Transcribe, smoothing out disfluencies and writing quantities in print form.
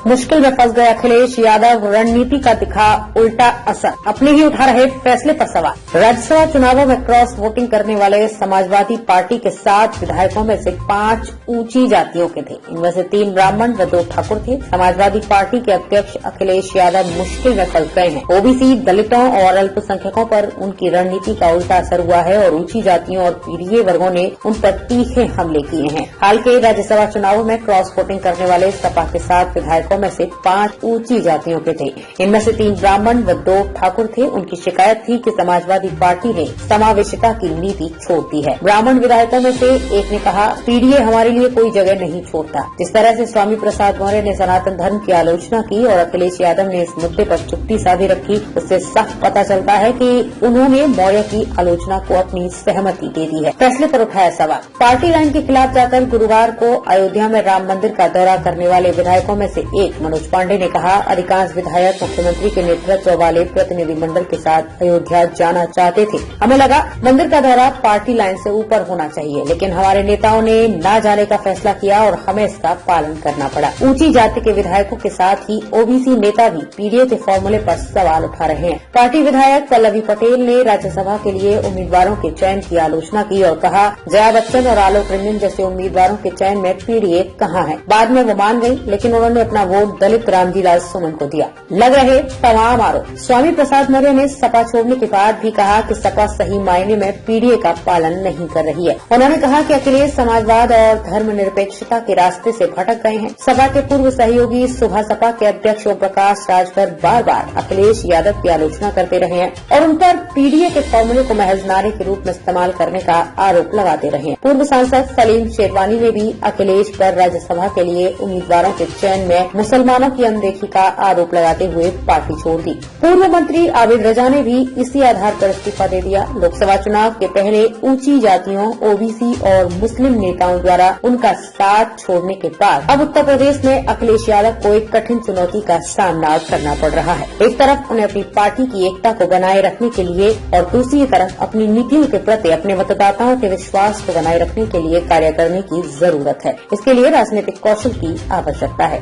मुश्किल में फंस गए अखिलेश यादव, रणनीति का दिखा उल्टा असर, अपने ही उठा रहे फैसले पर सवाल। राज्यसभा चुनावों में क्रॉस वोटिंग करने वाले समाजवादी पार्टी के 7 विधायकों में से 5 ऊंची जातियों के थे। इनमें से 3 ब्राह्मण व 2 ठाकुर थे। समाजवादी पार्टी के अध्यक्ष अखिलेश यादव मुश्किल में फंस गए हैं। ओबीसी, दलितों और अल्पसंख्यकों पर उनकी रणनीति का उल्टा असर हुआ है और ऊंची जातियों और पीढ़ीय वर्गों ने उन पर तीखे हमले किए हैं। हाल के राज्यसभा चुनावों में क्रॉस वोटिंग करने वाले सपा के 7 विधायकों में से 5 ऊंची जातियों के थे। इनमें से 3 ब्राह्मण व 2 ठाकुर थे। उनकी शिकायत थी कि समाजवादी पार्टी ने समावेशिता की नीति छोड़ दी है। ब्राह्मण विधायकों में से एक ने कहा, पीडीए हमारे लिए कोई जगह नहीं छोड़ता। जिस तरह से स्वामी प्रसाद मौर्य ने सनातन धर्म की आलोचना की और अखिलेश यादव ने इस मुद्दे पर चुप्पी साधी रखी, उससे साफ पता चलता है कि उन्होंने मौर्य की आलोचना को अपनी सहमति दे दी है। फैसले पर उठाया सवाल। पार्टी लाइन के खिलाफ जाकर गुरुवार को अयोध्या में राम मंदिर का दौरा करने वाले विधायकों में से एक मनोज पांडे ने कहा, अधिकांश विधायक मुख्यमंत्री के नेतृत्व वाले प्रतिनिधिमंडल के साथ अयोध्या जाना चाहते थे। हमें लगा मंदिर का दौरा पार्टी लाइन से ऊपर होना चाहिए, लेकिन हमारे नेताओं ने न जाने का फैसला किया और हमें इसका पालन करना पड़ा। ऊंची जाति के विधायकों के साथ ही ओबीसी नेता भी पीडीए के फॉर्मूले पर सवाल उठा रहे हैं। पार्टी विधायक पल्लवी पटेल ने राज्यसभा के लिए उम्मीदवारों के चयन की आलोचना की और कहा, जया बच्चन और आलोक रंजन जैसे उम्मीदवारों के चयन में पीडीए कहाँ है। बाद में वो मान गई, लेकिन उन्होंने अपना वोट दलित रामजीलाल सुमन को दिया। लग रहे तमाम आरोप। स्वामी प्रसाद मौर्य ने सपा छोड़ने के बाद भी कहा कि सपा सही मायने में पीडीए का पालन नहीं कर रही है। उन्होंने कहा कि अखिलेश समाजवाद और धर्मनिरपेक्षता के रास्ते से भटक गए हैं। सपा के पूर्व सहयोगी सुबह सपा के अध्यक्ष ओम प्रकाश राजभर बार-बार अखिलेश यादव की आलोचना करते रहे हैं और उन पर पीडीए के फॉर्मूले को महज नारे के रूप में इस्तेमाल करने का आरोप लगाते रहे हैं। पूर्व सांसद सलीम शेरवानी ने भी अखिलेश पर राज्यसभा के लिए उम्मीदवारों के चयन में मुसलमानों की अनदेखी का आरोप लगाते हुए पार्टी छोड़ दी। पूर्व मंत्री आबिद रजा ने भी इसी आधार पर इस्तीफा दे दिया। लोकसभा चुनाव के पहले ऊंची जातियों, ओबीसी और मुस्लिम नेताओं द्वारा उनका साथ छोड़ने के बाद अब उत्तर प्रदेश में अखिलेश यादव को एक कठिन चुनौती का सामना करना पड़ रहा है। एक तरफ उन्हें अपनी पार्टी की एकता को बनाए रखने के लिए और दूसरी तरफ अपनी नीतियों के प्रति अपने मतदाताओं के विश्वास को बनाए रखने के लिए कार्य करने की जरूरत है। इसके लिए राजनीतिक कौशल की आवश्यकता है।